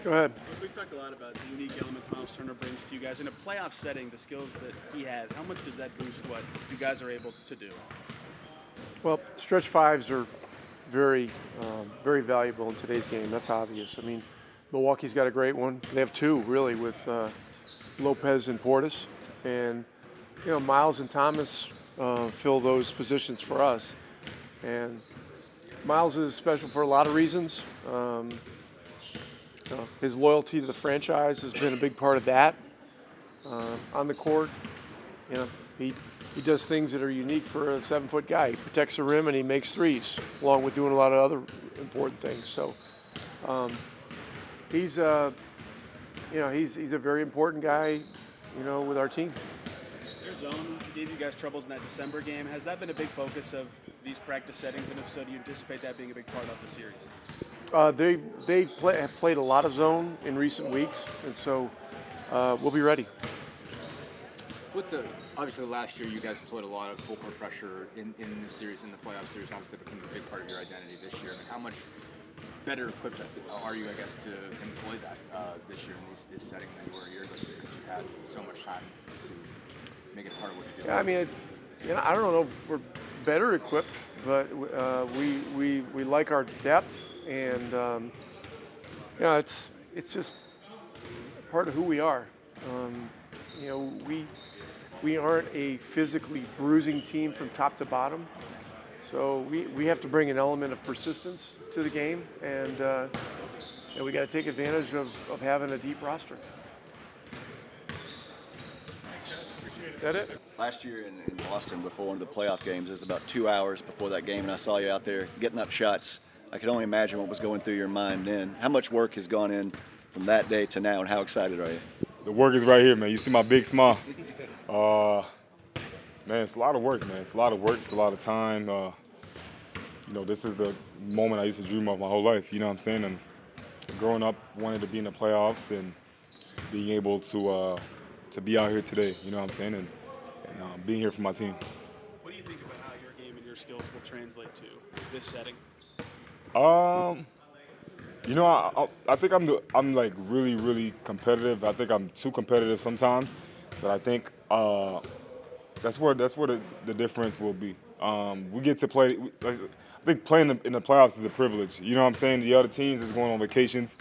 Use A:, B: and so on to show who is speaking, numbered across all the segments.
A: Go ahead.
B: We've talked a lot about the unique elements Miles Turner brings to you guys. In a playoff setting, the skills that he has, how much does that boost what you guys are able to do?
A: Well, stretch fives are very, very valuable in today's game. That's obvious. I mean, Milwaukee's got a great one. They have two, really, with Lopez and Portis. And, Miles and Thomas fill those positions for us. And Miles is special for a lot of reasons. His loyalty to the franchise has been a big part of that. On the court, he does things that are unique for a 7-foot guy. He protects the rim and he makes threes, along with doing a lot of other important things. So he's a very important guy, with our team.
B: Their zone gave you guys troubles in that December game. Has that been a big focus of these practice settings? And if so, do you anticipate that being a big part of the series?
A: They have played a lot of zone in recent weeks, and so we'll be ready.
C: Obviously last year you guys played a lot of full court pressure in this series, in the playoff series, and obviously became a big part of your identity this year. I mean, how much better equipped are you, I guess, to employ that this year in this setting than you were a year ago, because you had so much time to make it part of what you did?
A: Yeah, I mean, I don't know if we're better equipped, but we like our depth, and it's just part of who we are. We aren't a physically bruising team from top to bottom, so we have to bring an element of persistence to the game, and we got to take advantage of having a deep roster. Is that it?
D: Last year in Boston, before one of the playoff games, it was about 2 hours before that game, and I saw you out there getting up shots. I could only imagine what was going through your mind then. How much work has gone in from that day to now, and how excited are you?
E: The work is right here, man. You see my big smile. Man, it's a lot of work, man. It's a lot of work. It's a lot of time. This is the moment I used to dream of my whole life. You know what I'm saying? And growing up, wanted to be in the playoffs and being able to be out here today. You know what I'm saying? And being here for my team.
B: What do you think about how your game and your skills will translate to this setting?
E: I think I'm like really, really competitive. I think I'm too competitive sometimes, but I think that's where the difference will be. We get to play. I think playing in the playoffs is a privilege. You know what I'm saying? The other teams is going on vacations,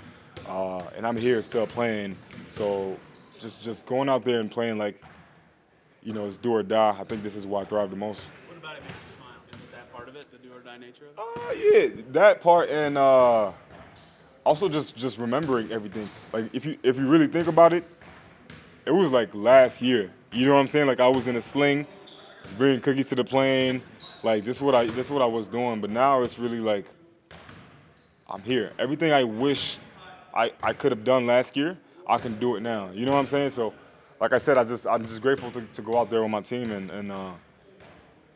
E: and I'm here still playing. So just going out there and playing like, it's do or die. I think this is why I thrive the most.
B: What about it makes you smile? Is it that part of it, the do or die nature of
E: Yeah,
B: it?
E: that part, and also just remembering everything. Like if you really think about it, it was like last year. You know what I'm saying? Like I was in a sling, just bringing cookies to the plane. Like this is what I was doing. But now it's really like I'm here. Everything I wish I could have done last year, I can do it now. You know what I'm saying? So, like I said, I'm just grateful to go out there with my team and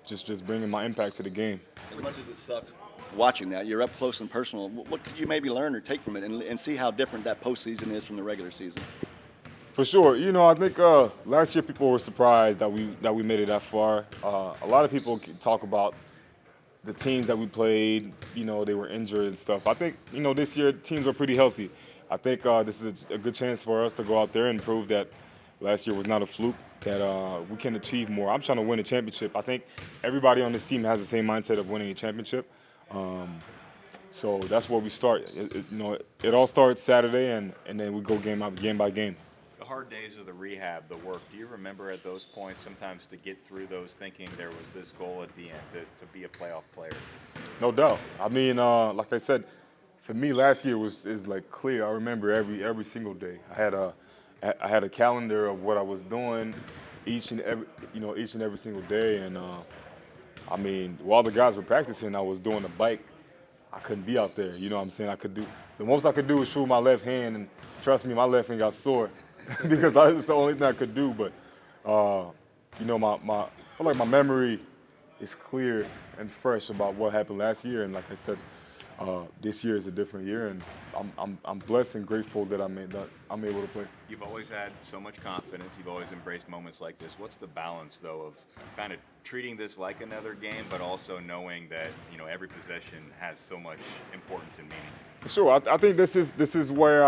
E: just bringing my impact to the game.
D: As much as it sucked watching that, you're up close and personal. What could you maybe learn or take from it and see how different that postseason is from the regular season?
E: For sure. I think last year people were surprised that we made it that far. A lot of people talk about the teams that we played, they were injured and stuff. I think, this year teams were pretty healthy. I think this is a good chance for us to go out there and prove that last year was not a fluke, that we can achieve more. I'm trying to win a championship. I think everybody on this team has the same mindset of winning a championship. So that's where we start. It all starts Saturday, and then we go game by game.
F: The hard days of the rehab, the work, do you remember at those points sometimes to get through those thinking there was this goal at the end to be a playoff player?
E: No doubt. I mean, like I said, for me last year is like clear. I remember every single day. I had a calendar of what I was doing each and every single day, and I mean, while the guys were practicing, I was doing the bike. I couldn't be out there. You know what I'm saying? The most I could do was shoot with my left hand, and trust me, my left hand got sore because it's the only thing I could do. But I feel like my memory is clear and fresh about what happened last year. And like I said, this year is a different year, and I'm blessed and grateful that I'm able to play.
F: You've always had so much confidence. You've always embraced moments like this. What's the balance, though, of kind of treating this like another game, but also knowing that every possession has so much importance and meaning?
E: Sure, I think this is where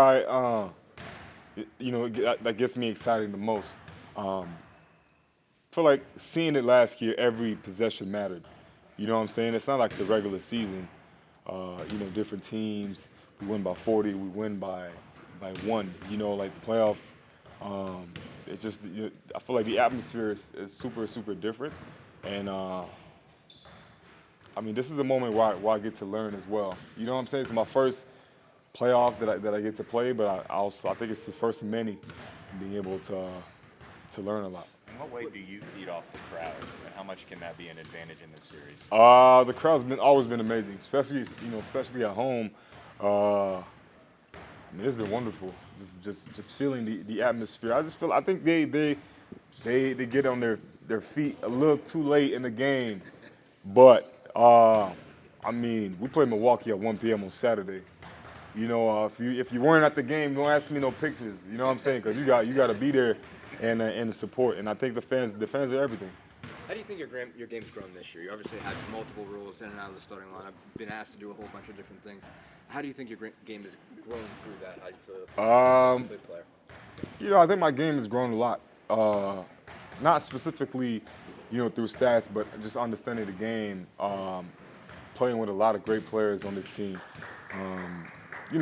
E: that gets me excited the most. I feel like seeing it last year, every possession mattered. You know what I'm saying? It's not like the regular season. Different teams, we win by 40, we win by 1. Like the playoff, it's just, I feel like the atmosphere is super, super different. And, this is a moment where I get to learn as well. You know what I'm saying? It's my first playoff that I get to play, but I think it's the first of many, being able to learn a lot.
F: In what way do you feed off the crowd, and how much can that be an advantage in this series?
E: The crowd's always been amazing, especially at home. It's been wonderful. Just feeling the atmosphere. I think they get on their feet a little too late in the game, but we play Milwaukee at 1 p.m. on Saturday. If you weren't at the game, don't ask me no pictures. You know what I'm saying? Because you got to be there and support. And I think the fans are everything.
C: How do you think your game's grown this year? You obviously had multiple roles in and out of the starting lineup. Been asked to do a whole bunch of different things. How do you think your game has grown through that? How do you feel as a player?
E: I think my game has grown a lot. Not specifically, through stats, but just understanding the game. Playing with a lot of great players on this team.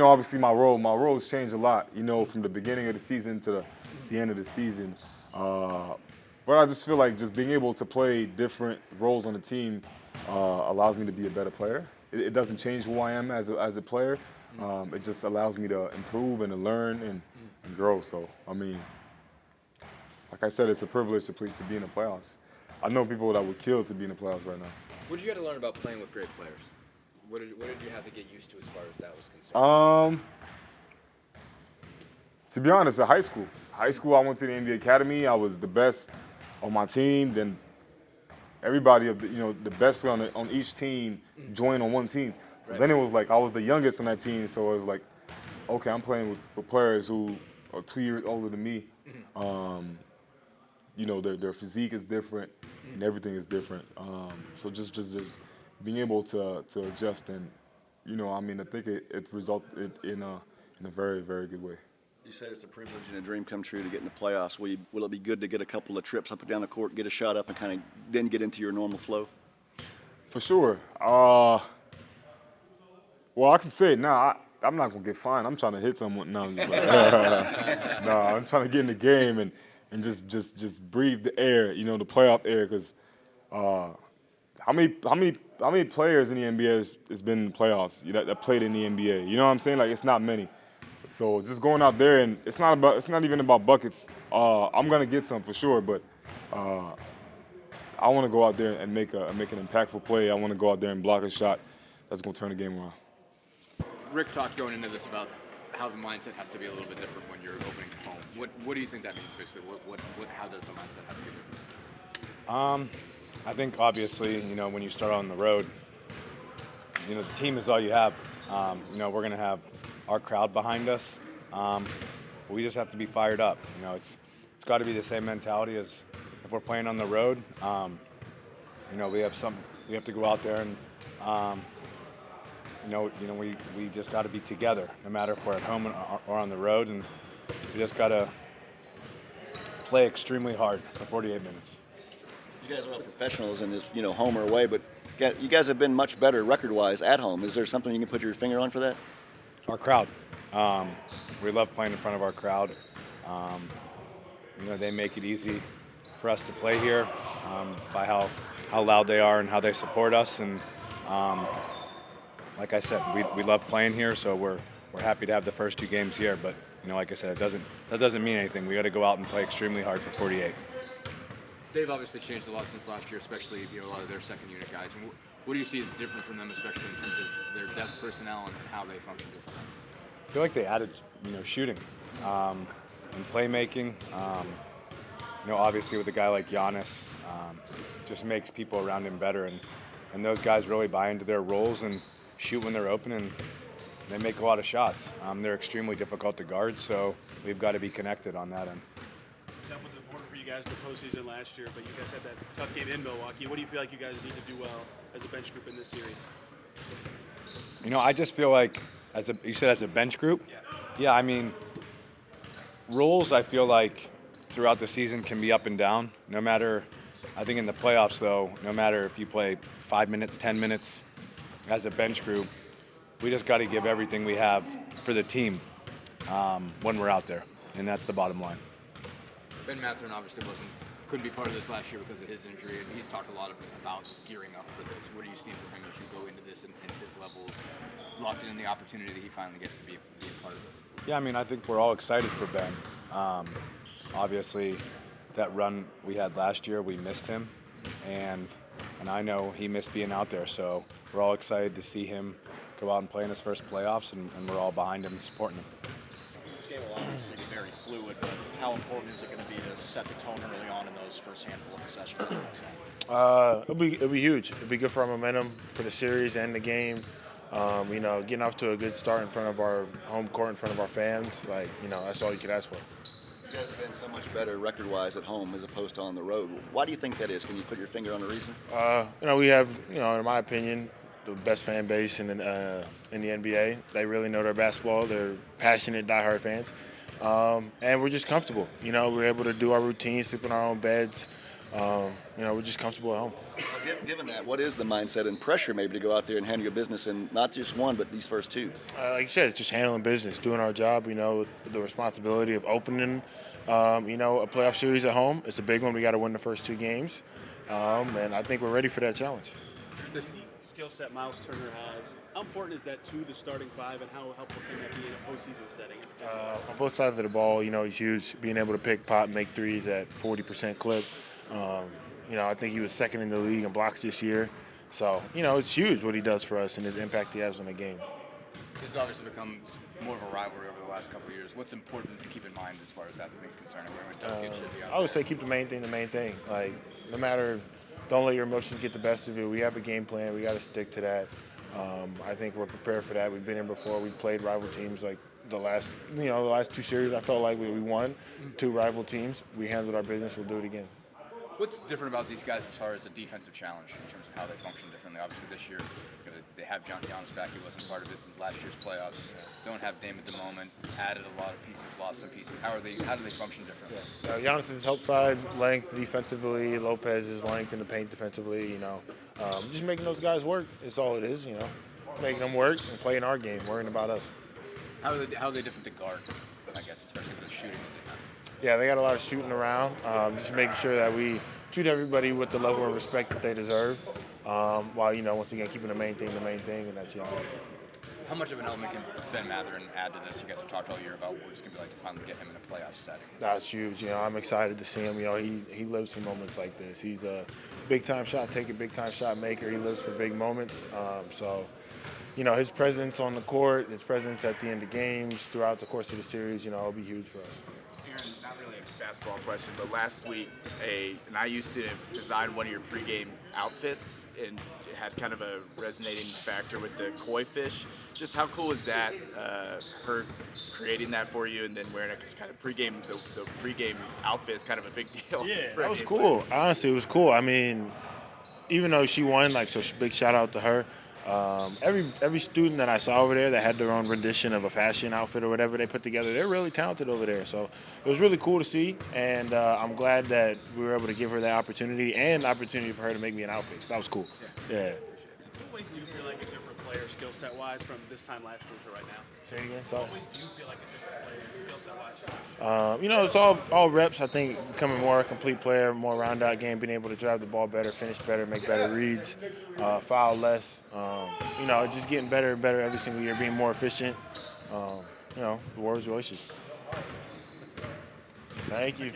E: Obviously my role has changed a lot. From the beginning of the season to the end of the season. But I just feel like just being able to play different roles on the team allows me to be a better player. It doesn't change who I am as a player. It just allows me to improve and to learn and grow. So, like I said, it's a privilege to be in the playoffs. I know people that would kill to be in the playoffs right now.
C: What did you have to learn about playing with great players? What did you have to get used to as far as that was concerned?
E: To be honest, at high school. I went to the NBA Academy. I was the best on my team. Then everybody the best player on each team joined on one team. So Then it was like I was the youngest on that team. So it was like, okay, I'm playing with players who are 2 years older than me. Their physique is different and everything is different. So just being able to adjust and I think it resulted in a very, very good way.
D: You said it's a privilege and a dream come true to get in the playoffs. Will it be good to get a couple of trips up and down the court, get a shot up, and kind of then get into your normal flow?
E: For sure. Well, I can say it now. I'm not gonna get fined. I'm trying to hit someone. No, I'm I'm trying to get in the game and just breathe the air. The playoff air. Because how many players in the NBA has been in the playoffs? That played in the NBA. You know what I'm saying? Like it's not many. So just going out there and it's not even about buckets. I'm gonna get some for sure, but I want to go out there and make an impactful play. I want to go out there and block a shot that's gonna turn the game around.
C: Rick talked going into this about how the mindset has to be a little bit different when you're opening at home. What do you think that means, basically? How does the mindset have to be different?
G: I think obviously, when you start on the road, the team is all you have. We're going to have our crowd behind us. But we just have to be fired up. It's got to be the same mentality as if we're playing on the road. We have to go out there and we just got to be together, no matter if we're at home or on the road, and we just got to play extremely hard for 48 minutes.
D: You guys are all professionals in this, home or away, but you guys have been much better record-wise at home. Is there something you can put your finger on for that?
G: Our crowd. We love playing in front of our crowd. They make it easy for us to play here by how loud they are and how they support us. And like I said, we love playing here, so we're happy to have the first 2 games here. But like I said, that doesn't mean anything. We got to go out and play extremely hard for 48.
C: They've obviously changed a lot since last year, especially a lot of their second unit guys. What do you see as different from them, especially in terms of their depth personnel and how they function differently?
G: I feel like they added, shooting and playmaking. Obviously with a guy like Giannis, just makes people around him better, and those guys really buy into their roles, and shoot when they're open, and they make a lot of shots. They're extremely difficult to guard, so we've got to be connected on that end.
B: That was important for you guys in the postseason last year, but you guys had that tough game in Milwaukee. What do you feel like you guys need to do well as a bench group in this series?
G: I just feel like, you said as a bench group? Yeah, I mean, roles I feel like throughout the season can be up and down. No matter, I think in the playoffs though, no matter if you play 5 minutes, 10 minutes, as a bench group, we just got to give everything we have for the team when we're out there, and that's the bottom line.
C: Ben Mathurin obviously couldn't be part of this last year because of his injury, and he's talked a lot about gearing up for this. What are you seeing from him as you go into this and his level, locked in the opportunity that he finally gets to be a part of this?
G: Yeah, I mean, I think we're all excited for Ben. Obviously, that run we had last year, we missed him, and I know he missed being out there, so we're all excited to see him go out and play in his first playoffs, and we're all behind him and supporting him.
H: This game will obviously be very fluid, but how important is it going to be to set the tone early on in those first handful of possessions of the next game?
I: It'll be huge. It'll be good for our momentum for the series and the game. Getting off to a good start in front of our home court, in front of our fans, that's all you could ask for.
D: You guys have been so much better record-wise at home as opposed to on the road. Why do you think that is? Can you put your finger on the reason?
I: We have, in my opinion, the best fan base in the NBA. They really know their basketball. They're passionate, diehard fans. And we're just comfortable. We're able to do our routines, sleep in our own beds. We're just comfortable at home.
D: Given that, what is the mindset and pressure maybe to go out there and handle your business in not just one, but these first two?
I: Like you said, it's just handling business, doing our job, the responsibility of opening, a playoff series at home. It's a big one. We got to win the first two games. And I think we're ready for that challenge.
B: This skill set Miles Turner has, how important is that to the starting five, and how helpful can that be in a postseason setting?
I: On both sides of the ball, he's huge. Being able to pick, pop, and make threes at 40% clip. I think he was second in the league in blocks this year. So, it's huge what he does for us and his impact he has on the game.
C: This has obviously become more of a rivalry over the last couple of years. What's important to keep in mind as far as that thing's concerned, when it does get shitty out
I: I would say keep the main thing the main thing. No matter, don't let your emotions get the best of you. We have a game plan. We got to stick to that. I think we're prepared for that. We've been here before. We've played rival teams the last two series. I felt like we won two rival teams. We handled our business. We'll do it again.
C: What's different about these guys as far as a defensive challenge in terms of how they function differently? Obviously, this year they have Giannis back. He wasn't part of it in last year's playoffs. Don't have Dame at the moment. Added a lot of pieces, lost some pieces. How do they function differently?
I: Giannis' help side length defensively. Lopez's length in the paint defensively. Just making those guys work. It's all it is. Making them work and playing our game, worrying about us.
C: How are they different to guard? I guess, especially with the shooting that they have.
I: Yeah, they got a lot of shooting around. Just making sure that we treat everybody with the level of respect that they deserve, while, once again, keeping the main thing, and that's Giannis.
C: How much of an element can Ben Mathurin add to this? You guys have talked all year about what it's going to be like to finally get him in a playoff setting.
I: That's huge. I'm excited to see him. He lives for moments like this. He's a big-time shot taker, big-time shot maker. He lives for big moments. His presence on the court, his presence at the end of games, throughout the course of the series, will be huge for us.
J: Aaron, not really a basketball question, but last week, and I used to design one of your pregame outfits, and it had kind of a resonating factor with the koi fish. Just how cool is that, her creating that for you and then wearing it? Because kind of pregame, the pregame outfit is kind of a big deal.
I: Yeah, that was cool. Honestly, it was cool. I mean, even though she won, so big shout out to her. Every student that I saw over there that had their own rendition of a fashion outfit or whatever they put together, they're really talented over there. So it was really cool to see, and I'm glad that we were able to give her that opportunity and the opportunity for her to make me an outfit. That was cool. Yeah.
B: What ways do you feel like a different player skill set-wise from this time last year to right now?
I: Say it again.
B: What ways do you feel like a different player skill set-wise?
I: It's all reps. I think becoming more a complete player, more round-out game, being able to drive the ball better, finish better, make better reads, foul less. Just getting better and better every single year, being more efficient. The Warriors' relationship. Thank you.